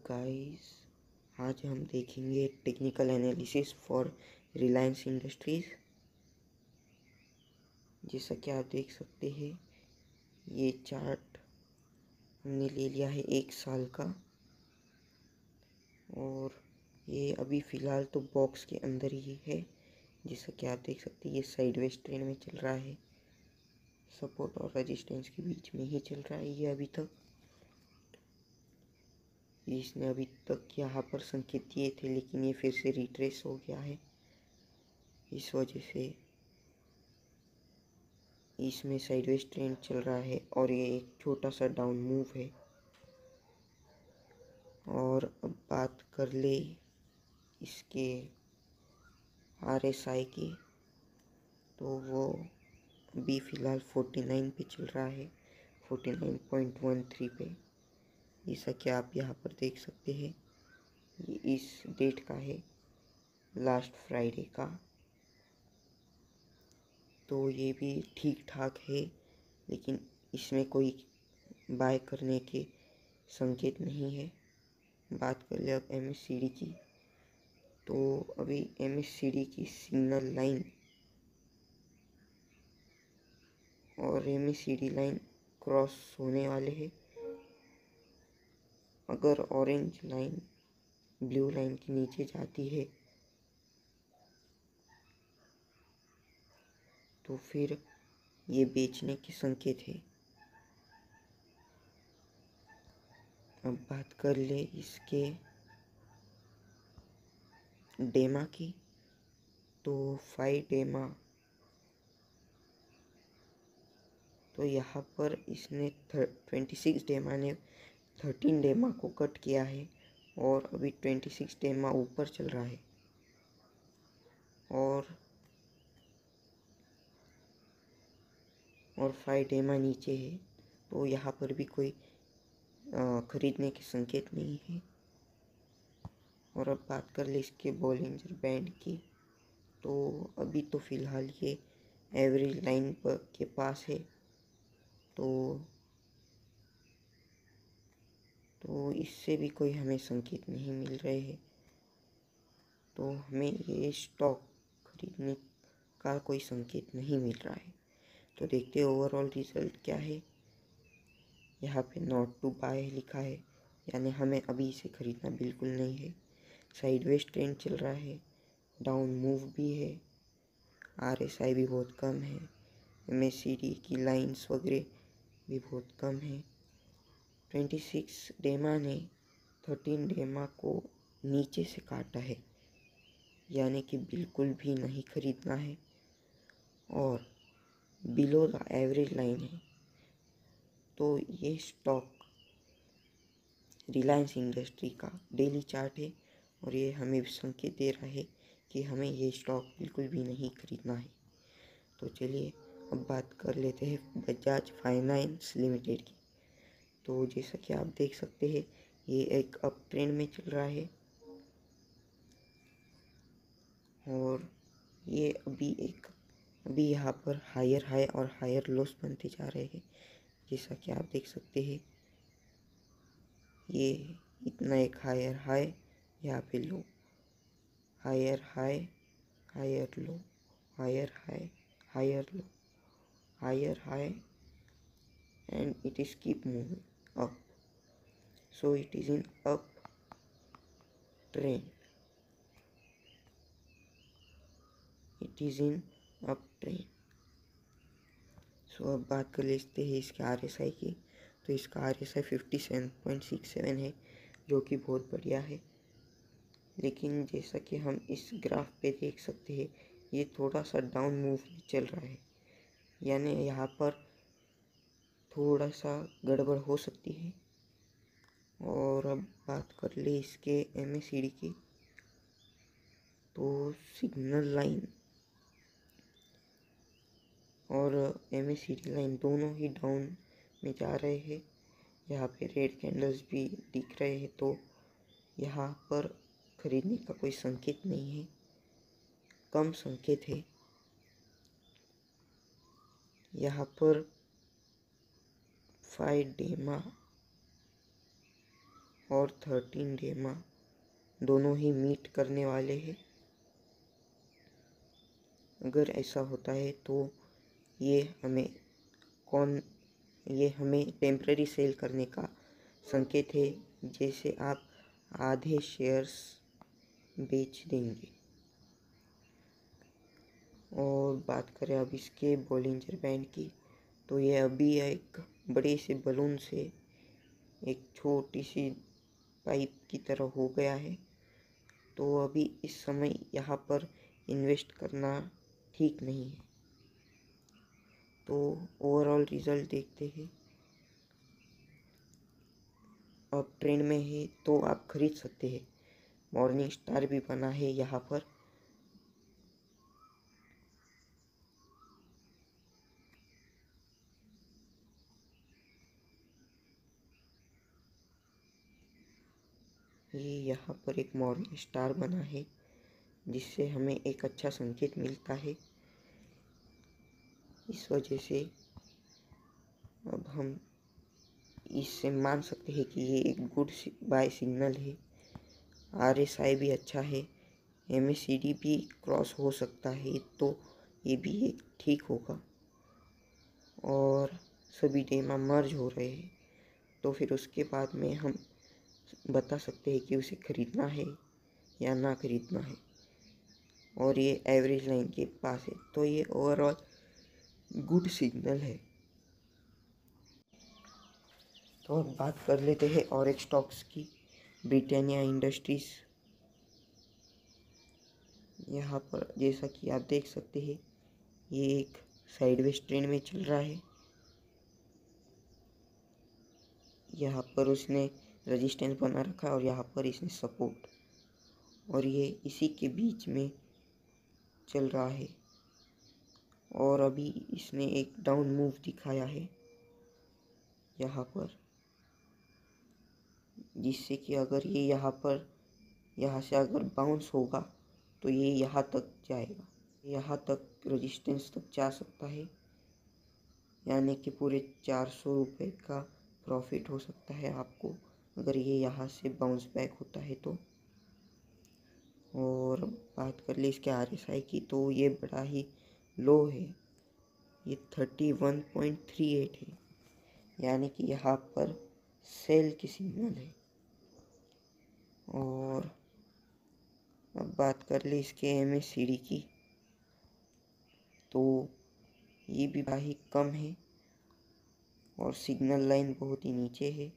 Guys, आज हम देखेंगे technical analysis for Reliance industries. जैसा कि आप देख सकते हैं, ये चार्ट हमने ले लिया है 1 साल का, और ये अभी फ़िलहाल तो बॉक्स के अंदर ही है। जैसा कि आप देख सकते हैं, ये साइडवेज ट्रेंड में चल रहा है, सपोर्ट और रेजिस्टेंस के बीच में ही चल रहा है ये अभी तक। इसने अभी तक यहाँ पर संकेत दिए थे, लेकिन ये फिर से रिट्रेस हो गया है। इस वजह से इसमें साइडवेज ट्रेंड चल रहा है और ये एक छोटा सा डाउन मूव है। और अब बात कर ले इसके RSI की, तो वो अभी फ़िलहाल 49 पे चल रहा है, 49.13 पे। जैसा कि आप यहाँ पर देख सकते हैं, ये इस डेट का है, लास्ट फ्राइडे का। तो ये भी ठीक ठाक है, लेकिन इसमें कोई बाय करने के संकेत नहीं है। बात कर ले अब MACD की, तो अभी MACD की सिग्नल लाइन और MACD लाइन क्रॉस होने वाले हैं। अगर ऑरेंज लाइन ब्लू लाइन के नीचे जाती है तो फिर ये बेचने के संकेत है। अब बात कर ले इसके डेमा की, तो 5 डेमा, तो यहाँ पर इसने 26 डेमा ने 13 डेमा को कट किया है, और अभी 26 डेमा ऊपर चल रहा है और 5 डेमा नीचे है। तो यहाँ पर भी कोई खरीदने के संकेत नहीं है। और अब बात कर ले इसके बॉलिंजर बैंड की, तो अभी तो फ़िलहाल ये एवरेज लाइन पर के पास है। तो इससे भी कोई हमें संकेत नहीं मिल रहे हैं, तो हमें ये स्टॉक खरीदने का कोई संकेत नहीं मिल रहा है। तो देखते हैं ओवरऑल रिजल्ट क्या है। यहाँ पे नॉट टू बाय लिखा है, यानी हमें अभी इसे खरीदना बिल्कुल नहीं है। साइडवेज ट्रेंड चल रहा है, डाउन मूव भी है, RSI भी बहुत कम है, MACD की लाइंस वगैरह भी बहुत कम है। 26 डेमा ने 13 डेमा को नीचे से काटा है, यानी कि बिल्कुल भी नहीं खरीदना है, और बिलो द एवरेज लाइन है। तो ये स्टॉक रिलायंस इंडस्ट्री का डेली चार्ट है, और ये हमें संकेत दे रहा है कि हमें ये स्टॉक बिल्कुल भी नहीं खरीदना है। तो चलिए अब बात कर लेते हैं बजाज फाइनेंस लिमिटेड की। तो जैसा कि आप देख सकते हैं, ये एक अप ट्रेंड में चल रहा है, और ये अभी यहाँ पर हायर हाई और हायर लोस बनते जा रहे हैं। जैसा कि आप देख सकते हैं, ये इतना एक हायर हाई, यहाँ पे low, higher high, higher low, higher high, higher low, higher high, and it is keep moving up. So it is in up trend. It is in up trend. So अब बात कर लेते हैं इसके RSI की। तो इसका RSI 57.67 है, जो कि बहुत बढ़िया है। लेकिन जैसा कि हम इस ग्राफ पे देख सकते हैं, ये थोड़ा सा डाउन मूव में चल रहा है, यानी यहाँ पर थोड़ा सा गड़बड़ हो सकती है। और अब बात कर ले इसके MACD की, तो सिग्नल लाइन और MACD लाइन दोनों ही डाउन में जा रहे हैं। यहाँ पे रेड कैंडल्स भी दिख रहे हैं, तो यहाँ पर खरीदने का कोई संकेत नहीं है, कम संकेत है। यहाँ पर 5 डेमा और 13 डेमा दोनों ही मीट करने वाले हैं। अगर ऐसा होता है तो ये हमें टेम्पररी सेल करने का संकेत है, जैसे आप आधे शेयर्स बेच देंगे। और बात करें अब इसके बॉलिंजर बैंड की, तो ये अभी एक बड़े से बलून से एक छोटी सी पाइप की तरह हो गया है। तो अभी इस समय यहाँ पर इन्वेस्ट करना ठीक नहीं है। तो ओवरऑल रिज़ल्ट देखते हैं। अब ट्रेंड में है तो आप खरीद सकते हैं। मॉर्निंग स्टार भी बना है यहाँ पर। ये यहाँ पर एक मॉर्निंग स्टार बना है, जिससे हमें एक अच्छा संकेत मिलता है। इस वजह से अब हम इससे मान सकते हैं कि ये एक गुड बाय सिग्नल है। RSI भी अच्छा है, MACD भी क्रॉस हो सकता है, तो ये भी एक ठीक होगा। और सभी डेमा मर्ज हो रहे हैं, तो फिर उसके बाद में हम बता सकते हैं कि उसे खरीदना है या ना खरीदना है। और ये एवरेज लाइन के पास है, तो ये ओवरऑल गुड सिग्नल है। तो अब बात कर लेते हैं और एक स्टॉक्स की, ब्रिटानिया इंडस्ट्रीज़। यहाँ पर जैसा कि आप देख सकते हैं, ये एक साइडवेज ट्रेंड में चल रहा है। यहाँ पर उसने रेजिस्टेंस बना रखा और यहाँ पर इसने सपोर्ट, और ये इसी के बीच में चल रहा है। और अभी इसने एक डाउन मूव दिखाया है यहाँ पर, जिससे कि अगर ये यहाँ से अगर बाउंस होगा तो ये यहाँ तक जाएगा, यहाँ तक रेजिस्टेंस तक जा सकता है, यानी कि पूरे 400 रुपये का प्रॉफिट हो सकता है आपको अगर ये यहाँ से बाउंस बैक होता है तो। और बात कर ले इसके RSI की, तो ये बड़ा ही लो है, ये 31.38 है, यानी कि यहाँ पर सेल की सिग्नल है। और अब बात कर ले इसके MACD की, तो ये भी बड़ा ही कम है और सिग्नल लाइन बहुत ही नीचे है,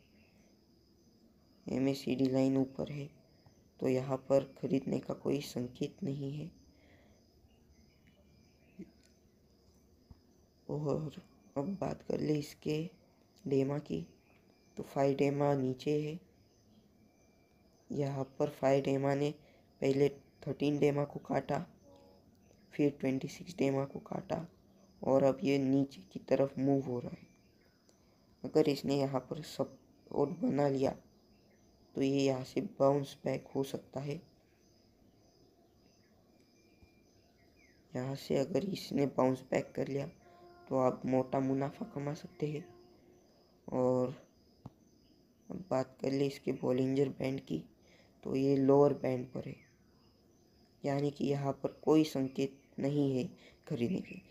MACD लाइन ऊपर है, तो यहाँ पर खरीदने का कोई संकेत नहीं है। और अब बात कर ले इसके डेमा की, तो 5 डेमा नीचे है। यहाँ पर 5 डेमा ने पहले 13 डेमा को काटा, फिर 26 डेमा को काटा, और अब ये नीचे की तरफ मूव हो रहा है। अगर इसने यहाँ पर सपोर्ट बना लिया तो ये यहाँ से बाउंस बैक हो सकता है। यहाँ से अगर इसने बाउंस बैक कर लिया तो आप मोटा मुनाफा कमा सकते हैं। और अब बात कर ले इसके बॉलिंजर बैंड की, तो ये लोअर बैंड पर है, यानी कि यहाँ पर कोई संकेत नहीं है खरीदने की।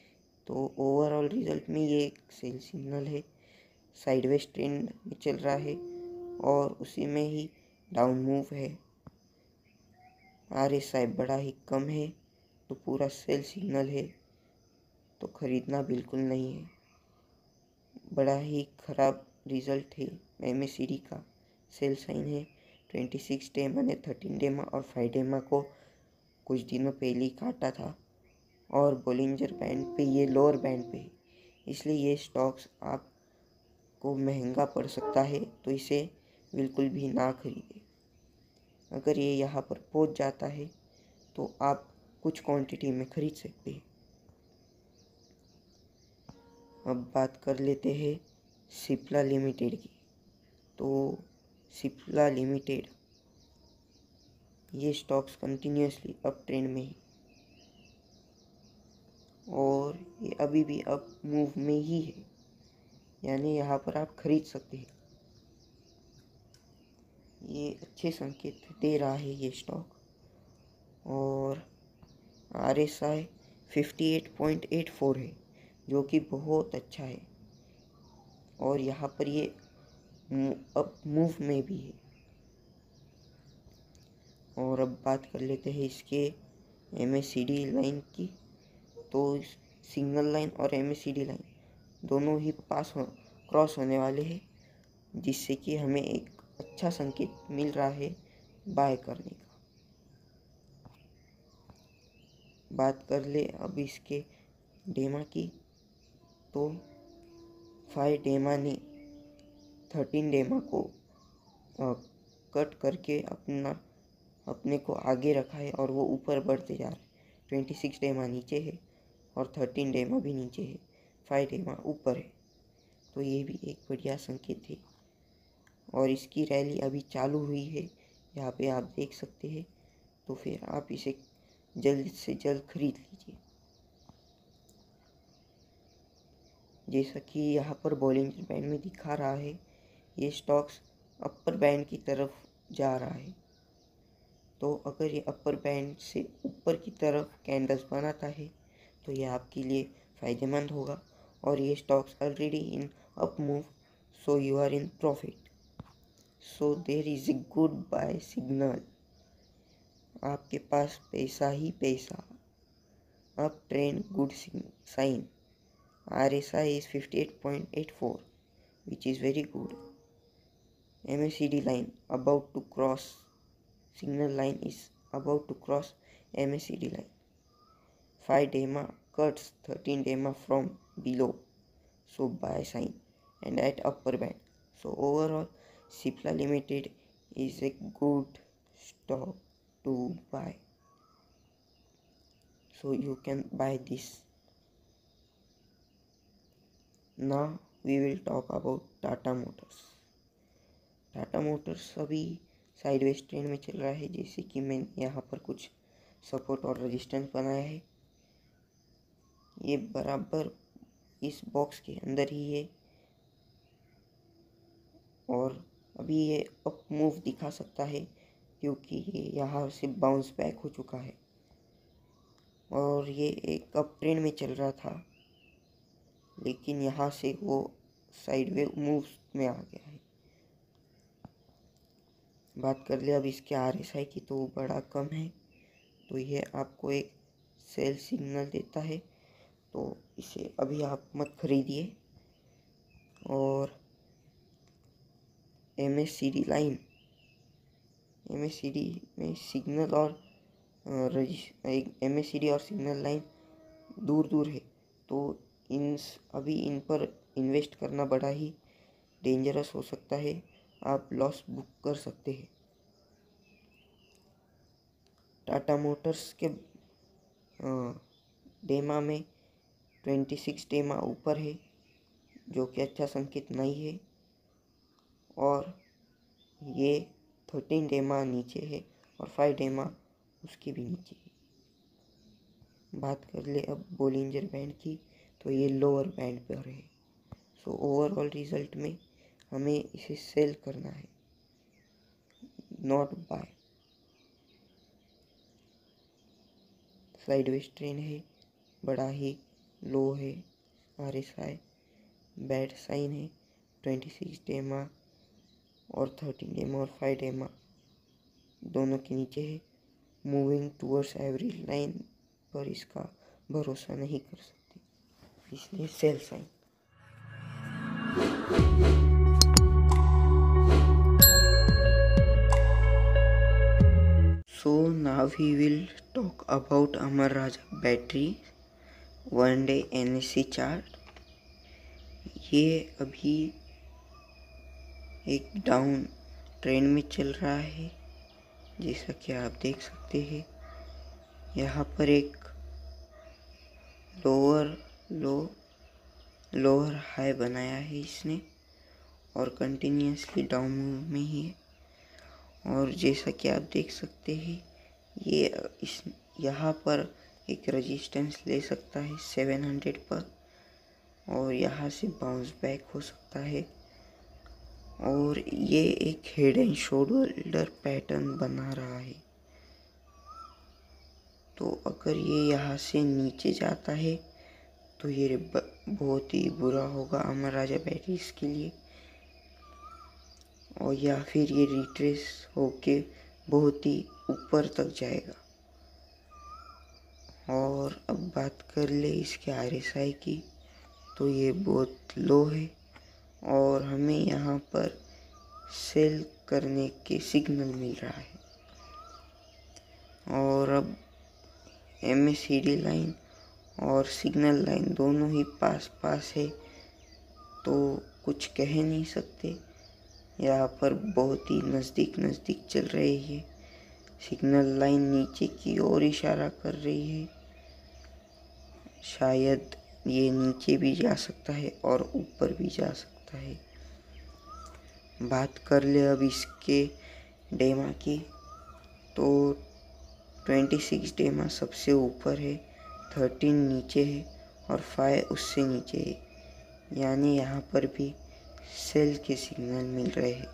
तो ओवरऑल रिजल्ट में ये एक सेल सिग्नल है, साइडवेज ट्रेंड में चल रहा है और उसी में ही डाउन मूव है। RSI बड़ा ही कम है, तो पूरा सेल सिग्नल है, तो खरीदना बिल्कुल नहीं है। बड़ा ही ख़राब रिज़ल्ट है। MACD का सेल साइन है। 26 डेमा ने 13 डेमा और 5 डेमा को कुछ दिनों पहले ही काटा था, और बॉलिंजर बैंड पे ये लोअर बैंड पे है, इसलिए ये स्टॉक्स आपको महंगा पड़ सकता है, तो इसे बिल्कुल भी ना खरीदें। अगर ये यहाँ पर पहुँच जाता है तो आप कुछ क्वांटिटी में खरीद सकते हैं। अब बात कर लेते हैं सिप्ला लिमिटेड की। तो सिप्ला लिमिटेड, ये स्टॉक्स कंटिन्यूसली अप ट्रेंड में है और ये अभी भी अप मूव में ही है, यानी यहाँ पर आप खरीद सकते हैं। ये अच्छे संकेत दे रहा है ये स्टॉक। और RSI 58.84 है, जो कि बहुत अच्छा है। और यहाँ पर ये अप मूव में भी है। और अब बात कर लेते हैं इसके MACD लाइन की। तो सिग्नल लाइन और MACD लाइन दोनों ही क्रॉस होने वाले हैं, जिससे कि हमें एक अच्छा संकेत मिल रहा है बाय करने का। बात कर ले अब इसके डेमा की। तो 5 डेमा ने 13 डेमा को कट करके अपने को आगे रखा है और वो ऊपर बढ़ते जा रहे हैं। 26 डेमा नीचे है और 13 डेमा भी नीचे है, 5 डेमा ऊपर है। तो ये भी एक बढ़िया संकेत है। और इसकी रैली अभी चालू हुई है, यहाँ पे आप देख सकते हैं। तो फिर आप इसे जल्द से जल्द खरीद लीजिए। जैसा कि यहाँ पर बॉलिंजर बैंड में दिखा रहा है, ये स्टॉक्स अपर बैंड की तरफ जा रहा है। तो अगर ये अपर बैंड से ऊपर की तरफ कैंडल्स बनाता है तो ये आपके लिए फ़ायदेमंद होगा। और ये stocks already in up move, so you are in profit. So there is a good buy signal. आपके पास पैसा ही पैसा। Up trend good sign. RSI is 58.84, which is very good. MACD line about to cross. Signal line is about to cross MACD line. 5 DEMA cuts 13 DEMA from below, so buy sign and at upper band. So overall, Cipla Limited is a good stock to buy. So you can buy this. Now we will talk about Tata Motors. Tata Motors अभी sideways trend में चल रहा है, जैसे कि मैंने यहाँ पर कुछ सपोर्ट और रेजिस्टेंस बनाया है। ये बराबर इस बॉक्स के अंदर ही है और अभी ये अप मूव दिखा सकता है, क्योंकि ये यहाँ से बाउंस बैक हो चुका है और ये एक अप ट्रेंड में चल रहा था, लेकिन यहाँ से वो साइडवेज मूव में आ गया है। बात कर ले अब इसके RSI की, तो बड़ा कम है, तो ये आपको एक सेल सिग्नल देता है। तो इसे अभी आप मत खरीदिए। और MACD लाइन, MACD में सिग्नल और MACD और सिग्नल लाइन दूर दूर है, तो अभी इन पर इन्वेस्ट करना बड़ा ही डेंजरस हो सकता है। आप लॉस बुक कर सकते हैं। टाटा मोटर्स के डेमा में 26 डेमा ऊपर है, जो कि अच्छा संकेत नहीं है। और ये 13 डेमा नीचे है और 5 डेमा उसके भी नीचे है। बात कर ले अब बोलिंजर बैंड की, तो ये लोअर बैंड पर है। सो ओवरऑल रिजल्ट में हमें इसे सेल करना है, नॉट बाय। साइडवेज ट्रेंड है, बड़ा ही लो है RSI, बैड साइन है। 26 डेमा और 13 डेमा और 5 डेमा दोनों के नीचे है। मूविंग टूवर्ड्स एवरेज लाइन पर इसका भरोसा नहीं कर सकते, इसलिए sell sign. So now we will talk about Amar Raja Battery one day NSE chart। ये अभी एक डाउन ट्रेंड में चल रहा है, जैसा कि आप देख सकते हैं। यहाँ पर एक लोअर हाई बनाया है इसने और कंटिन्यूसली डाउन मूव में ही है। और जैसा कि आप देख सकते हैं, ये यहाँ पर एक रेजिस्टेंस ले सकता है 700 पर और यहाँ से बाउंस बैक हो सकता है और ये एक हेड एंड शोल्डर पैटर्न बना रहा है। तो अगर ये यहाँ से नीचे जाता है तो ये बहुत ही बुरा होगा अमर राजा बैटरीज के लिए, और या फिर ये रिट्रेस होके बहुत ही ऊपर तक जाएगा। और अब बात कर ले इसके RSI की, तो ये बहुत लो है और हमें यहाँ पर सेल करने के सिग्नल मिल रहा है। और अब MACD लाइन और सिग्नल लाइन दोनों ही पास पास है, तो कुछ कह नहीं सकते। यहाँ पर बहुत ही नज़दीक चल रही है। सिग्नल लाइन नीचे की ओर इशारा कर रही है, शायद ये नीचे भी जा सकता है और ऊपर भी जा सकता है। बात कर ले अब इसके डेमा की, तो 26 डेमा सबसे ऊपर है, 13 नीचे है और 5 उससे नीचे है, यानी यहाँ पर भी सेल के सिग्नल मिल रहे हैं।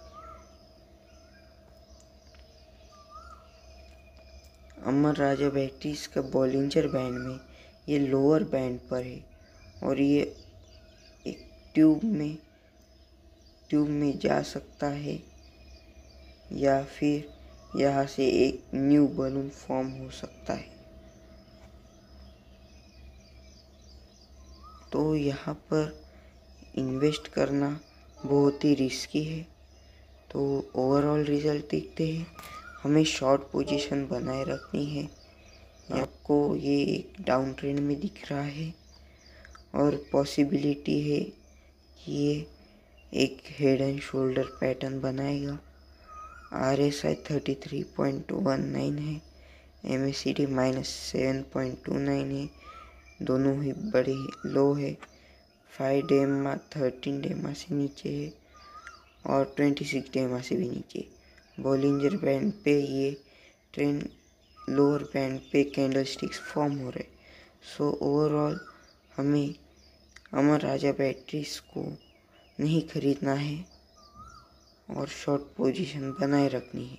अमर राजा बैटरीज का बॉलिंजर बैंड में ये लोअर बैंड पर है और ये एक ट्यूब में जा सकता है, या फिर यहाँ से एक न्यू बलून फॉर्म हो सकता है। तो यहाँ पर इन्वेस्ट करना बहुत ही रिस्की है। तो ओवरऑल रिजल्ट देखते हैं। हमें शॉर्ट पोजीशन बनाए रखनी है। आपको ये एक डाउन ट्रेंड में दिख रहा है और पॉसिबिलिटी है कि ये एक हेड एंड शोल्डर पैटर्न बनाएगा। RSI 33.19 है, MACD -7.29 है, दोनों ही बड़े लो है। 5 डेमा 13 डेमा से नीचे है और 26 डेमा से भी नीचे। बॉलिंजर बैंड पे ये ट्रेंड लोअर बैंड पे कैंडलस्टिक्स फॉर्म हो रहे। सो ओवरऑल हमें अमर राजा बैटरीज को नहीं खरीदना है और शॉर्ट पोजीशन बनाए रखनी है।